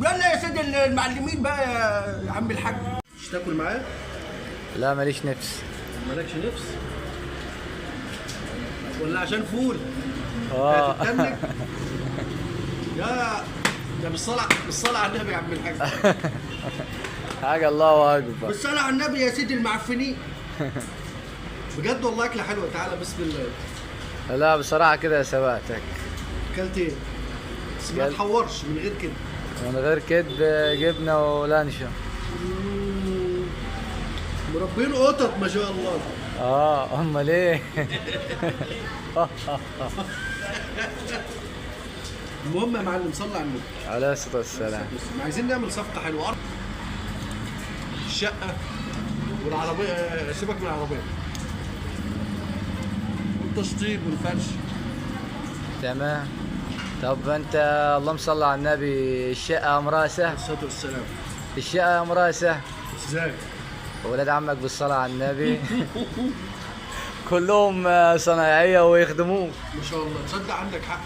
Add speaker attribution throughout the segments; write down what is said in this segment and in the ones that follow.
Speaker 1: يلا يا سيدي المعلمين بقى يا عم الحاج. مش تاكل معاه؟
Speaker 2: لا ماليش نفس.
Speaker 1: مالكش نفس؟ ولا عشان فول؟ هتتنك؟ يا ده بالصلاة على النبي يا عم الحاج.
Speaker 2: حاجة الله أكبر.
Speaker 1: بالصلاة على النبي يا سيدي المعفنين. بجد والله أكلة حلوة. تعالى بسم الله.
Speaker 2: لا بصراحة كده سبقتك.
Speaker 1: أكلت إيه؟ بس ما تحورش من غير كده.
Speaker 2: من غير كده جبنة ولانشون.
Speaker 1: مربين قطط ما شاء الله.
Speaker 2: أمال إيه؟
Speaker 1: المهم يا معلم صلي على النبي
Speaker 2: عليه الصلاة والسلام.
Speaker 1: عايزين نعمل صفقة حلوة. الشقة والعربية، سيبك من العربية، والتشطيب والفرش.
Speaker 2: تمام. طب أنت اللهم صل على النبي، الشقة مراسة؟
Speaker 1: الصلاة والسلام.
Speaker 2: الشقة مراسة؟
Speaker 1: ازاي؟
Speaker 2: ولاد عمك بالصلاة على النبي كلهم صنايعية ويخدموك.
Speaker 1: ما شاء الله. تصدق عندك حق.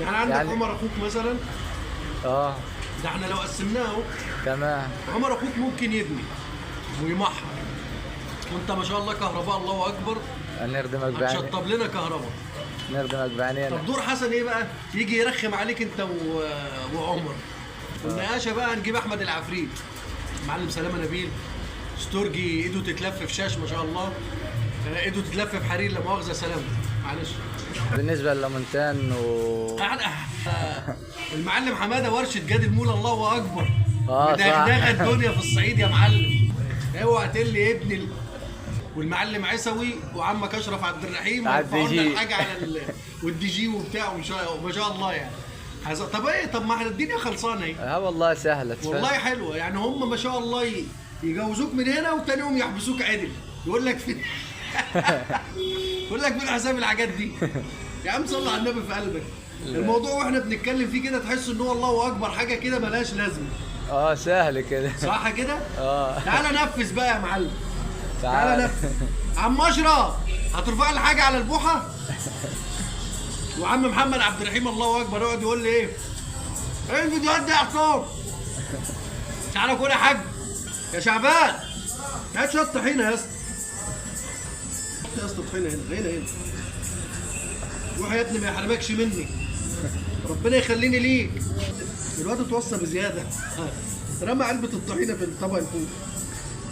Speaker 1: يعني عندك
Speaker 2: يعني
Speaker 1: عمر اخوك مثلا. ده احنا لو قسمناه اهو.
Speaker 2: تمام.
Speaker 1: عمر اخوك ممكن يبني ويمحر، وانت ما شاء الله كهرباء الله اكبر.
Speaker 2: نردمك بعينينا.
Speaker 1: هتشطب لنا كهرباء.
Speaker 2: نردمك بعينينا.
Speaker 1: طب دور حسن ايه بقى؟ يجي يرخم عليك انت وعمر. والنقاشه بقى نجيب احمد العفريت، معلم سلامه نبيل، ستورجي ايده تتلف في شاش ما شاء الله، ايده تتلف في حرير لا مؤاخذه. سلامه معلش.
Speaker 2: بالنسبة للمونتان
Speaker 1: المعلم حماده ورشه جاد المولى الله اكبر.
Speaker 2: صح.
Speaker 1: مدغدغه الدنيا في الصعيد يا معلم. اوعى تقول لي ابن والمعلم عيسوي وعمك اشرف عبد الرحيم
Speaker 2: عبد الجي
Speaker 1: الحاجه على والدي جي وبتاع ما شاء الله يعني. طب ايه؟ طب ما احنا الدنيا خلصانه اهي.
Speaker 2: والله سهلة.
Speaker 1: والله حلوه يعني. هم ما شاء الله يجوزوك من هنا وتاني يوم يحبسوك عدل. يقول لك في يقول لك من حساب الحاجات دي. يا عم صل على النبي في قلبك. الموضوع واحنا بنتكلم فيه كده تحس ان هو الله اكبر، حاجه كده ملهاش لازمه.
Speaker 2: سهل كده.
Speaker 1: صح كده؟ تعالى نفذ بقى يا معلم.
Speaker 2: تعالى
Speaker 1: نفذ. عم اشرف هترفع لي حاجه على البوحه؟ وعم محمد عبد الرحيم الله اكبر يقعد يقول لي ايه الفيديوهات دي يا حصان؟ تعالى كل يا حاج. يا شعبان هات شويه طحينه يا اسطى. يا اسطى طحينه هنا. روح يا ابني ما يحرمكش مني. ربنا يخليني ليك. الواد اتوصى بزياده. رمى علبه الطحينه في الطبق الفوق.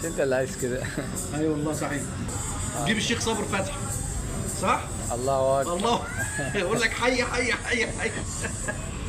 Speaker 2: انت اللي عايز كده.
Speaker 1: اي والله صحيح. جيب الشيخ صابر فتحي. صح؟
Speaker 2: الله اكبر.
Speaker 1: الله. يقول لك حي حي حي حي.